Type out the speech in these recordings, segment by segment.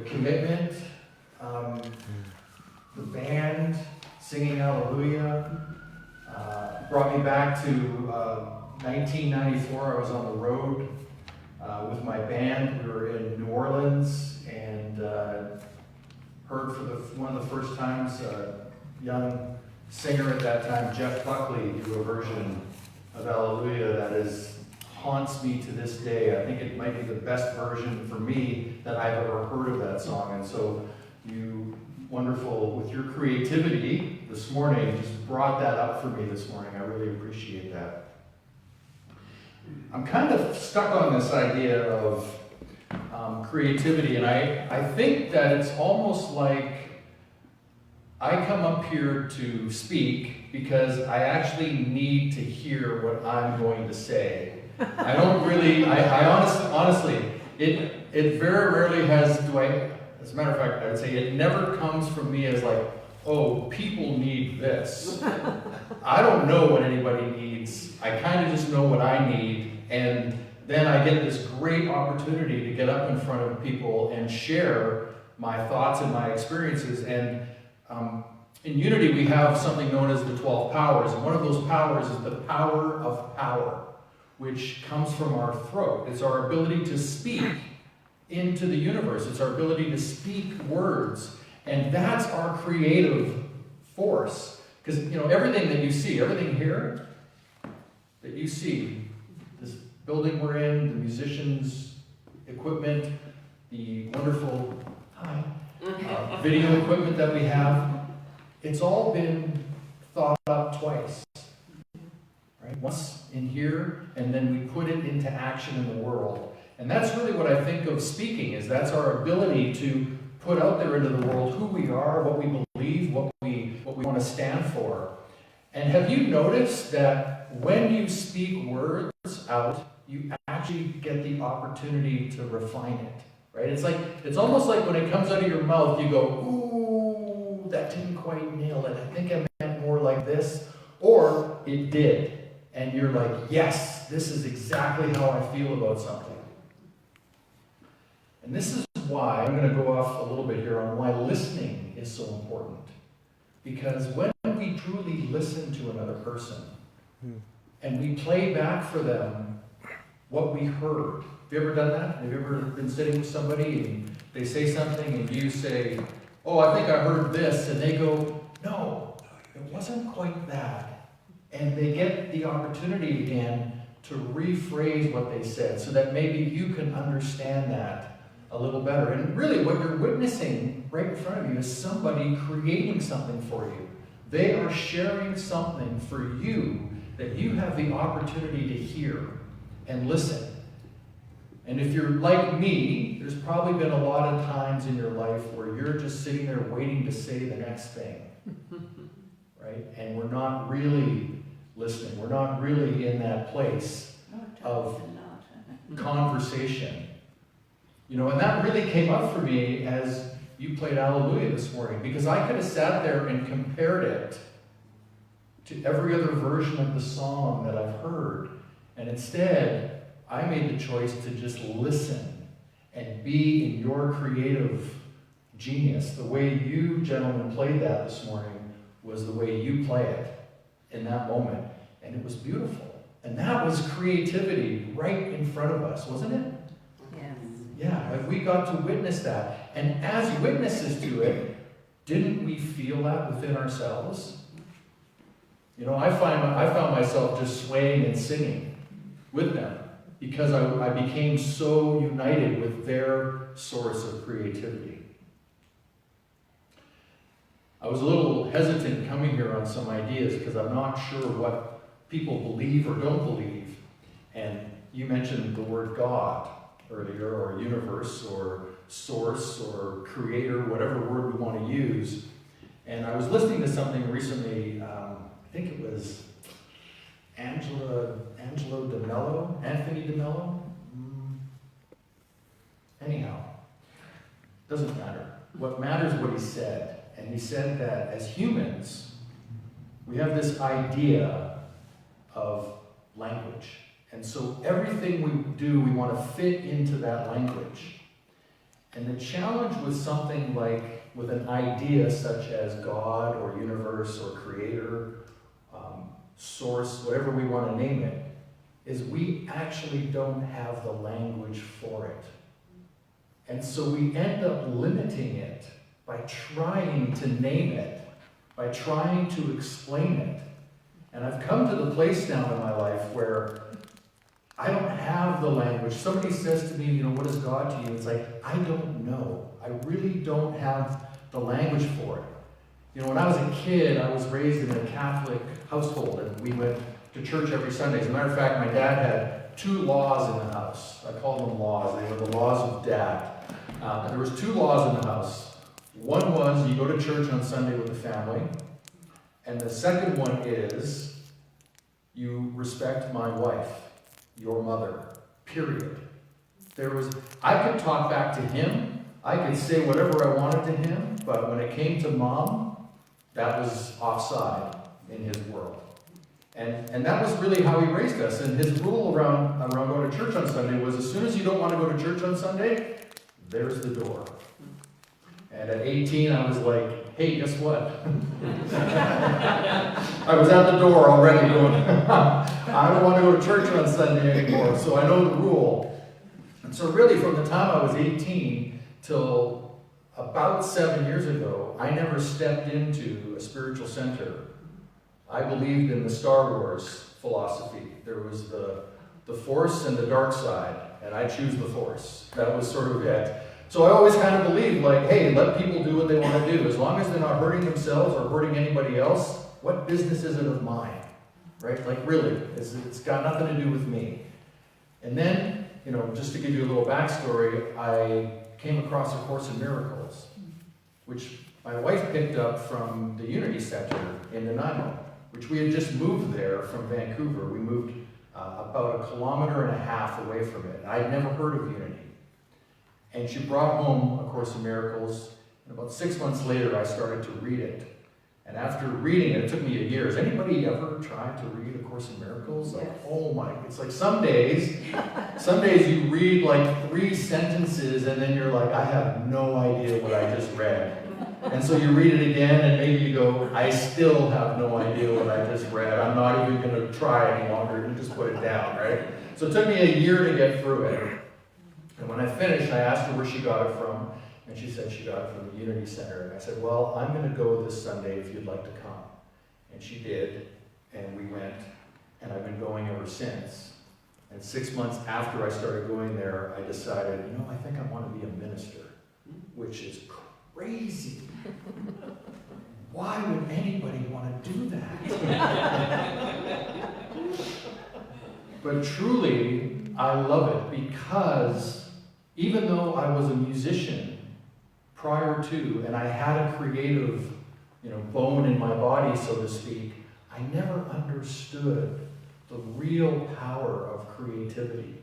commitment, the band singing Hallelujah, brought me back to 1994. I was on the road with my band. We were in New Orleans and heard for one of the first times a young singer at that time, Jeff Buckley, do a version of Hallelujah that haunts me to this day. I think it might be the best version for me that I've ever heard of that song. And so you, wonderful, with your creativity this morning, just brought that up for me this morning. I really appreciate that. I'm kind of stuck on this idea of creativity, and I think that it's almost like I come up here to speak because I actually need to hear what I'm going to say. I don't really, I honestly, it very rarely has, as a matter of fact, I would say it never comes from me as like, oh, people need this. I don't know what anybody needs. I kind of just know what I need, and then I get this great opportunity to get up in front of people and share my thoughts and my experiences. And in Unity, we have something known as the 12 powers, and one of those powers is the power of power, which comes from our throat. It's our ability to speak into the universe. It's our ability to speak words, and that's our creative force. Because everything that you see, everything here that you see, this building we're in, the musicians' equipment, the wonderful video equipment that we have, it's all been thought up twice. Right? Once in here, and then we put it into action in the world. And that's really what I think of speaking, is that's our ability to put out there into the world who we are, what we believe, what we want to stand for. And have you noticed that when you speak words out, you actually get the opportunity to refine it, right? It's almost like when it comes out of your mouth, you go, ooh, that didn't quite nail it. I think I meant more like this, or it did. And you're like, yes, this is exactly how I feel about something. And this is why I'm going to go off a little bit here on why listening is so important. Because when we truly listen to another person and we play back for them what we heard. Have you ever done that? Have you ever been sitting with somebody and they say something and you say, oh, I think I heard this, and they go, no, it wasn't quite that. And they get the opportunity again to rephrase what they said so that maybe you can understand that a little better. And really what you're witnessing right in front of you is somebody creating something for you. They are sharing something for you that you have the opportunity to hear and listen. And if you're like me, there's probably been a lot of times in your life where you're just sitting there waiting to say the next thing. Right? And we're not really listening. We're not really in that place of conversation. And that really came up for me as you played Hallelujah this morning, because I could have sat there and compared it to every other version of the song that I've heard. And instead, I made the choice to just listen and be in your creative genius. The way you gentlemen played that this morning was the way you play it in that moment. And it was beautiful. And that was creativity right in front of us, wasn't it? Yes. Yeah, we got to witness that. And as witnesses to it, didn't we feel that within ourselves? I found myself just swaying and singing with them because I became so united with their source of creativity. I was a little hesitant coming here on some ideas because I'm not sure what people believe or don't believe. And you mentioned the word God earlier, or universe, or source, or creator, whatever word we want to use. And I was listening to something recently, I think it was Anthony DeMello. Anyhow, doesn't matter. What matters is what he said. And he said that as humans, we have this idea of language. And so everything we do, we want to fit into that language. And the challenge with something like, with an idea such as God or universe or creator, source, whatever we want to name it, is we actually don't have the language for it. And so we end up limiting it by trying to name it, by trying to explain it. And I've come to the place now in my life where I don't have the language. Somebody says to me, what is God to you? It's like, I don't know. I really don't have the language for it. When I was a kid, I was raised in a Catholic household, and we went to church every Sunday. As a matter of fact, my dad had 2 laws in the house. I call them laws. They were the laws of Dad. There was 2 laws in the house. One was you go to church on Sunday with the family, and the second one is you respect my wife, your mother, period. I could talk back to him, I could say whatever I wanted to him, but when it came to Mom, that was offside in his world. And that was really how he raised us. And his rule around going to church on Sunday was, as soon as you don't want to go to church on Sunday, there's the door. And at 18, I was like, hey, guess what? I was at the door already going, I don't want to go to church on Sunday anymore, so I know the rule. And so really, from the time I was 18 till about 7 years ago, I never stepped into a spiritual center. I believed in the Star Wars philosophy. There was the Force and the dark side, and I choose the Force. That was sort of it. So I always kind of believed, like, hey, let people do what they want to do. As long as they're not hurting themselves or hurting anybody else, what business is it of mine? Right? Like, really, it's got nothing to do with me. And then, just to give you a little backstory, I came across A Course in Miracles, which my wife picked up from the Unity Center in Nanaimo, which we had just moved there from Vancouver. We moved about 1.5 kilometers away from it. I'd never heard of Unity. And she brought home A Course in Miracles, and about 6 months later, I started to read it. And after reading it, it took me a year. Has anybody ever tried to read A Course in Miracles? Like, oh my, it's like some days you read like 3 sentences, and then you're like, I have no idea what I just read. And so you read it again, and maybe you go, I still have no idea what I just read. I'm not even going to try any longer, and just put it down, right? So it took me a year to get through it. And when I finished, I asked her where she got it from, and she said she got it from the Unity Center. And I said, well, I'm going to go this Sunday if you'd like to come. And she did, and we went, and I've been going ever since. And 6 months after I started going there, I decided, I think I want to be a minister, which is crazy. Why would anybody want to do that? But truly, I love it because even though I was a musician prior to, and I had a creative, bone in my body, so to speak, I never understood the real power of creativity.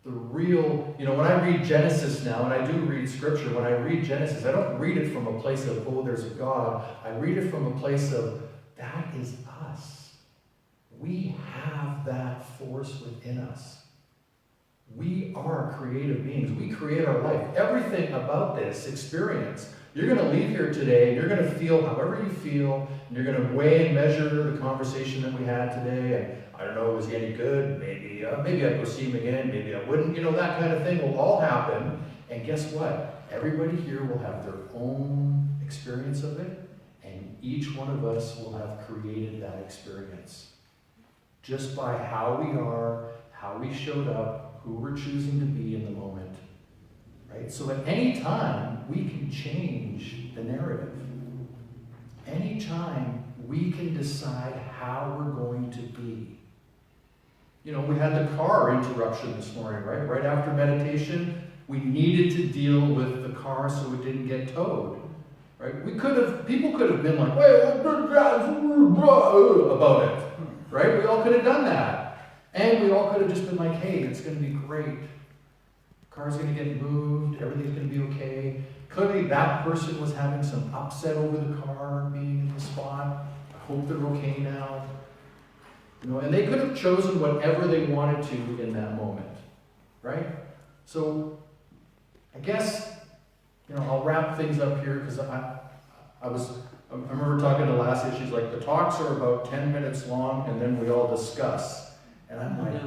The real, when I read Genesis now, and I do read scripture, when I read Genesis, I don't read it from a place of, oh, there's a God. I read it from a place of, that is us. We have that force within us. We are creative beings. We create our life. Everything about this experience, you're going to leave here today, and you're going to feel however you feel, and you're going to weigh and measure the conversation that we had today, and I don't know, was he any good? Maybe I'd go see him again, maybe I wouldn't. That kind of thing will all happen. And guess what? Everybody here will have their own experience of it, and each one of us will have created that experience. Just by how we are, how we showed up, who we're choosing to be in the moment. Right? So at any time, we can change the narrative. Anytime, we can decide how we're going to be. We had the car interruption this morning, right? Right after meditation, we needed to deal with the car so it didn't get towed, right? People could have been like, wait, about it, right? We all could have done that. And we all could have just been like, hey, it's going to be great. The car's going to get moved, everything's going to be okay. Clearly that person was having some upset over the car being in the spot. I hope they're okay now. And they could have chosen whatever they wanted to in that moment, right? So I guess I'll wrap things up here because I remember talking to Lassie, she's like, the talks are about 10 minutes long and then we all discuss. And I'm like,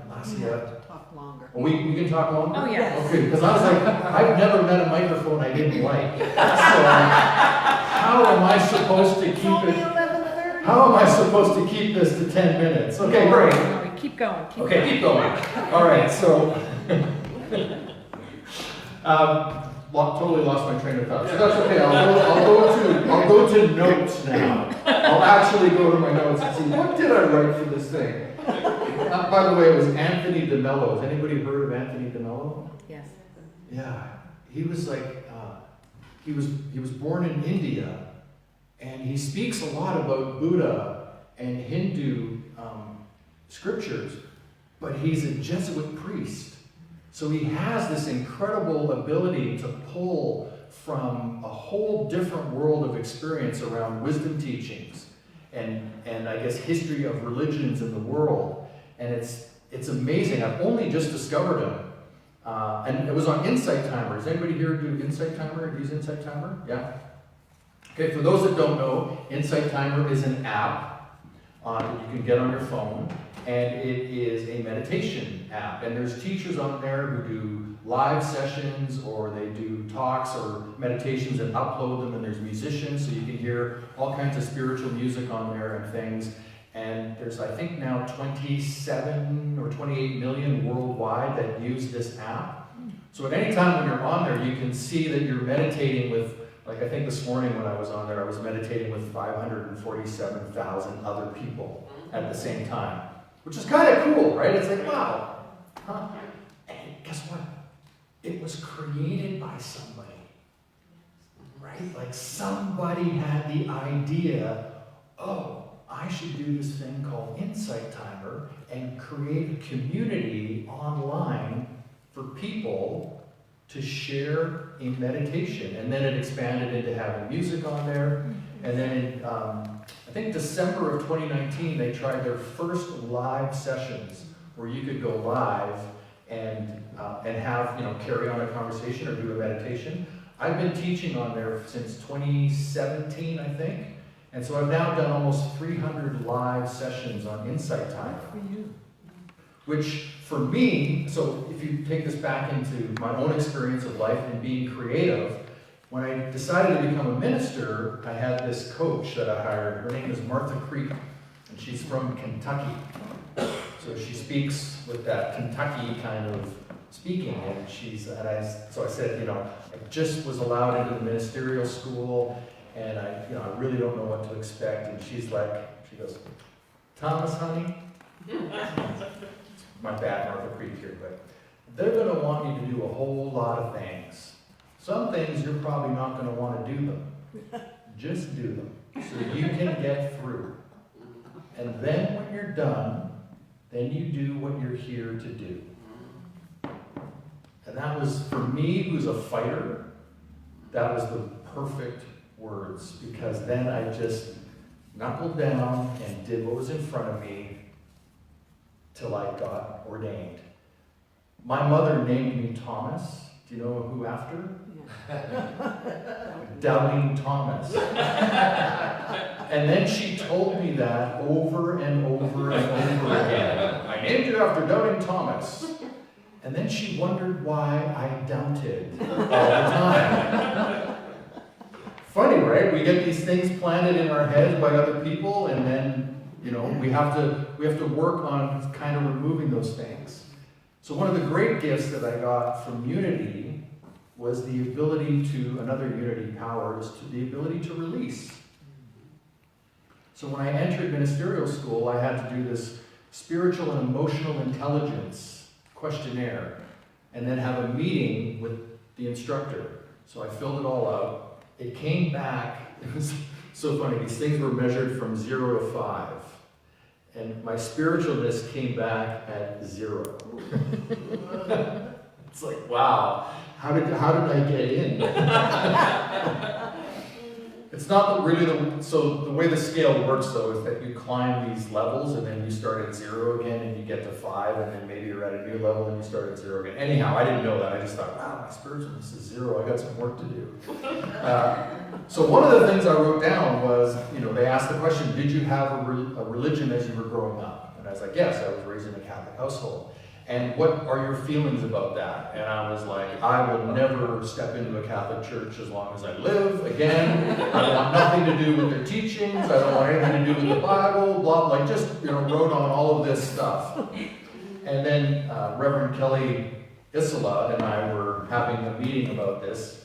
Lassie, talk longer. we can talk longer? Oh, yeah. Okay, because I was like, I've never met a microphone I didn't like. So how am I supposed to keep it? 11:30. How am I supposed to keep this to 10 minutes? Okay, great. No, keep going. Keep going. All right, so totally lost my train of thought. So that's okay. I'll go to notes now. I'll actually go to my notes and see what did I write for this thing. By the way, it was Anthony DeMello. Has anybody heard of Anthony DeMello? Yes. Yeah, he was like he was born in India, and he speaks a lot about Buddha and Hindu scriptures, but he's a Jesuit priest. So he has this incredible ability to pull from a whole different world of experience around wisdom teachings and I guess history of religions in the world. And it's amazing. I've only just discovered him. And it was on Insight Timer. Does anybody here do Insight Timer? Use Insight Timer? Yeah? Okay, for those that don't know, Insight Timer is an app that you can get on your phone. And it is a meditation app. And there's teachers on there who do live sessions, or they do talks or meditations and upload them, and there's musicians, so you can hear all kinds of spiritual music on there and things. And there's, I think now 27 or 28 million worldwide that use this app. So at any time when you're on there, you can see that you're meditating with, like I think this morning when I was on there, I was meditating with 547,000 other people at the same time. Which is kind of cool, right? It's like, wow. Huh? And guess what? It was created by somebody, right? Like somebody had the idea, oh, I should do this thing called Insight Timer and create a community online for people to share in meditation. And then it expanded into having music on there. And then in, I think December of 2019, they tried their first live sessions where you could go live and have, carry on a conversation or do a meditation. I've been teaching on there since 2017, I think. And so I've now done almost 300 live sessions on Insight Timer. Which for me, so if you take this back into my own experience of life and being creative, when I decided to become a minister, I had this coach that I hired. Her name is Martha Creek, and she's from Kentucky. So she speaks with that Kentucky kind of speaking, and so I said, I just was allowed into the ministerial school, and I really don't know what to expect. And she goes, Thomas, honey, my bad, Martha Creek here, but they're going to want you to do a whole lot of things. Some things you're probably not going to want to do them. Just do them so you can get through. And then when you're done, then you do what you're here to do. And that was, for me, who's a fighter, that was the perfect words, because then I just knuckled down and did what was in front of me till I got ordained. My mother named me Thomas. Do you know who after? Doubting Thomas. And then she told me that over and over and over again. I named you after Doubting Thomas. And then she wondered why I doubted all the time. Funny, right? We get these things planted in our heads by other people, and then, we have to work on kind of removing those things. So one of the great gifts that I got from Unity was the ability to, another Unity power, is the ability to release. So when I entered ministerial school, I had to do this spiritual and emotional intelligence questionnaire, and then have a meeting with the instructor. So I filled it all out. It came back, it was so funny, these things were measured from 0 to 5. And my spiritualness came back at 0. It's like, wow, how did I get in? It's not really so the way the scale works though is that you climb these levels and then you start at 0 again and you get to 5 and then maybe you're at a new level and you start at 0 again. Anyhow, I didn't know that. I just thought, wow, my spiritualness is 0. I got some work to do. So one of the things I wrote down was, they asked the question, did you have a religion as you were growing up? And I was like, yes, I was raised in a Catholic household. And what are your feelings about that? And I was like, I will never step into a Catholic church as long as I live again. I want nothing to do with their teachings. I don't want anything to do with the Bible, blah, just, wrote on all of this stuff. And then Reverend Kelly Isola and I were having a meeting about this.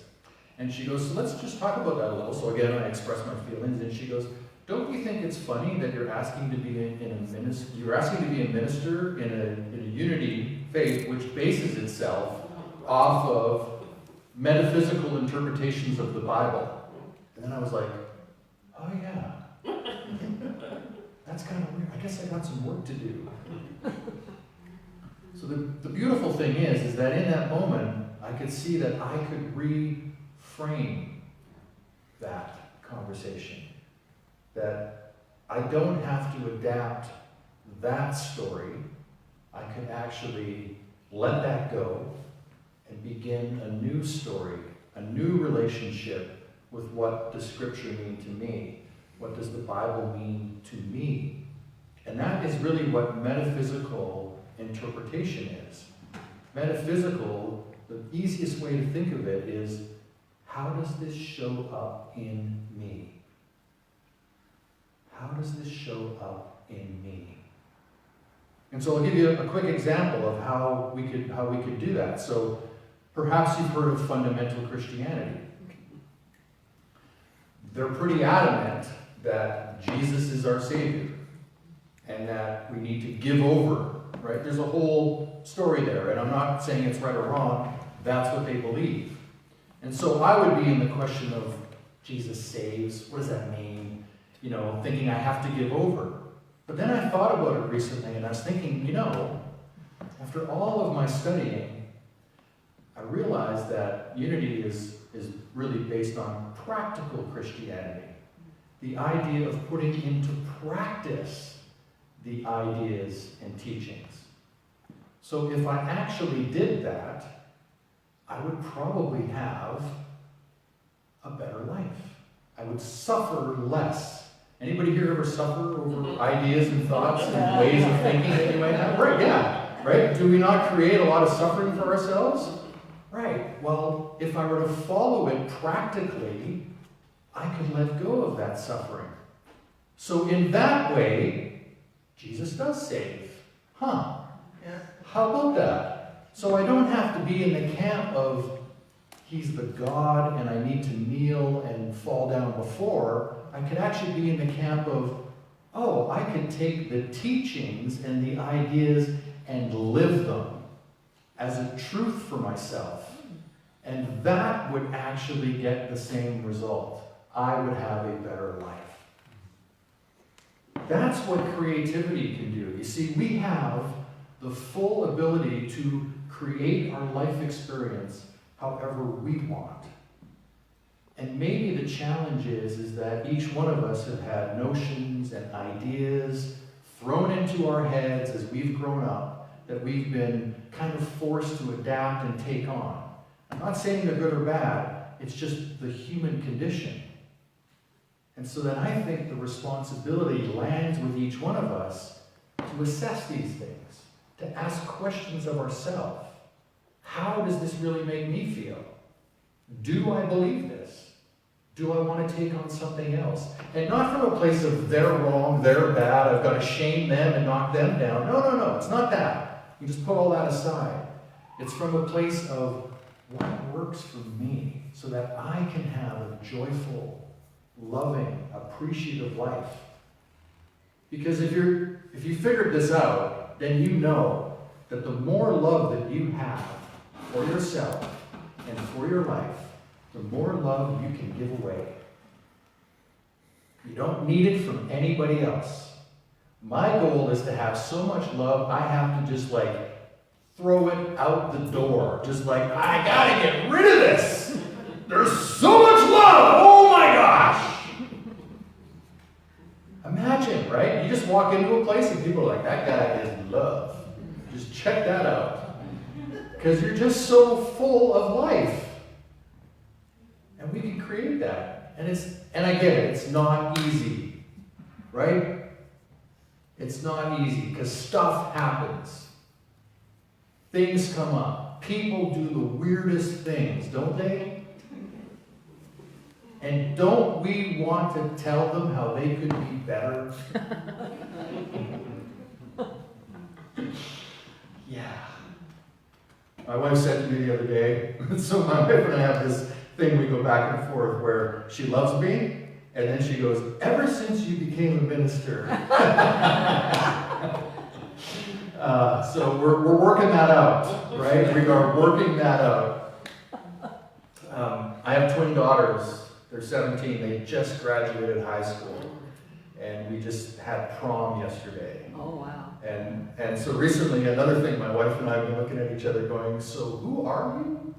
And she goes, so let's just talk about that a little. So again, I expressed my feelings. And she goes, don't you think it's funny that you're asking to be a minister in a unity faith which bases itself off of metaphysical interpretations of the Bible? And then I was like, oh yeah, that's kind of weird. I guess I got some work to do. So the beautiful thing is that in that moment, I could see that I could reframe that conversation. That I don't have to adapt that story. I can actually let that go and begin a new story, a new relationship with what does Scripture mean to me? What does the Bible mean to me? And that is really what metaphysical interpretation is. Metaphysical, the easiest way to think of it is, how does this show up in me? How does this show up in me? And so I'll give you a quick example of how we could do that. So perhaps you've heard of fundamental Christianity. They're pretty adamant that Jesus is our Savior and that we need to give over, right? There's a whole story there, and I'm not saying it's right or wrong. That's what they believe. And so I would be in the question of Jesus saves. What does that mean? Thinking I have to give over. But then I thought about it recently, and I was thinking, after all of my studying, I realized that unity is really based on practical Christianity. The idea of putting into practice the ideas and teachings. So if I actually did that, I would probably have a better life. I would suffer less. Anybody here ever suffer over ideas and thoughts and ways of thinking that you might have? Right, yeah. Right? Do we not create a lot of suffering for ourselves? Right. Well, if I were to follow it practically, I could let go of that suffering. So in that way, Jesus does save. Huh. Yeah. How about that? So I don't have to be in the camp of He's the God and I need to kneel and fall down before. I could actually be in the camp of, I could take the teachings and the ideas and live them as a truth for myself. And that would actually get the same result. I would have a better life. That's what creativity can do. You see, we have the full ability to create our life experience however we want. And maybe the challenge is that each one of us have had notions and ideas thrown into our heads as we've grown up that we've been kind of forced to adapt and take on. I'm not saying they're good or bad, it's just the human condition. And so then I think the responsibility lands with each one of us to assess these things, to ask questions of ourselves. How does this really make me feel? Do I believe this? Do I want to take on something else? And not from a place of they're wrong, they're bad, I've got to shame them and knock them down. No, it's not that. You just put all that aside. It's from a place of what works for me so that I can have a joyful, loving, appreciative life. Because if you figured this out, then you know that the more love that you have for yourself and for your life, the more love you can give away. You don't need it from anybody else. My goal is to have so much love, I have to just throw it out the door. Just I gotta get rid of this. There's so much love. Oh my gosh. Imagine, right? You just walk into a place and people are like, that guy is love. Just check that out. Because you're just so full of life. And we can create that. And I get it, it's not easy. Right? It's not easy because stuff happens. Things come up. People do the weirdest things, don't they? And don't we want to tell them how they could be better? Yeah. My wife said to me the other day, so my wife and I have this thing we go back and forth where she loves me, and then she goes, ever since you became a minister. So we're working that out, right? We are working that out. I have twin daughters. They're 17. They just graduated high school. And we just had prom yesterday. Oh, wow. And so recently, another thing, my wife and I have been looking at each other going, so who are you?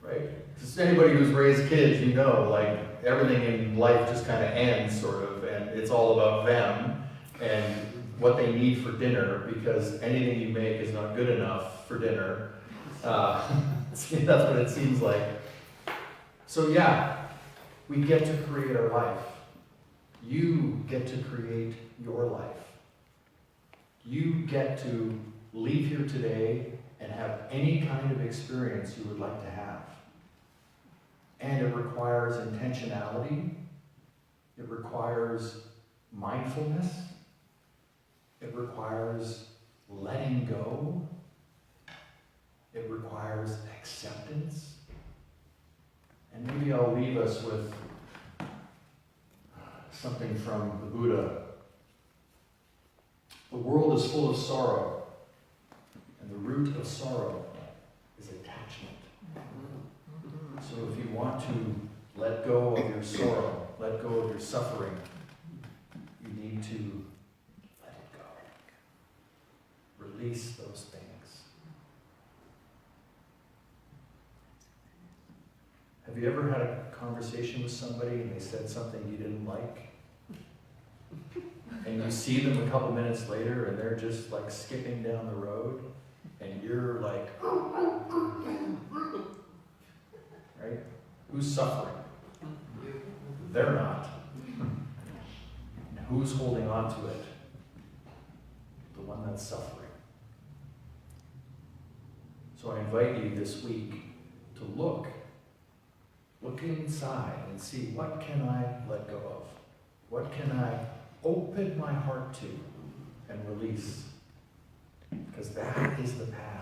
Right? Just anybody who's raised kids, you know, like everything in life just kind of ends, sort of, and it's all about them and what they need for dinner, because anything you make is not good enough for dinner. That's what it seems like. So yeah, we get to create our life. You get to create your life. You get to leave here today and have any kind of experience you would like to have. And it requires intentionality. It requires mindfulness. It requires letting go. It requires acceptance. And maybe I'll leave us with something from the Buddha. The world is full of sorrow, and the root of sorrow is attachment. So if you want to let go of your sorrow, let go of your suffering, you need to let it go. Release those things. Have you ever had a conversation with somebody and they said something you didn't like? And you see them a couple minutes later and they're just like skipping down the road and you're like, right? Who's suffering? They're not. And who's holding on to it? The one that's suffering. So I invite you this week to look inside and see, what can I let go of? What can I open my heart to and release? Because that is the path.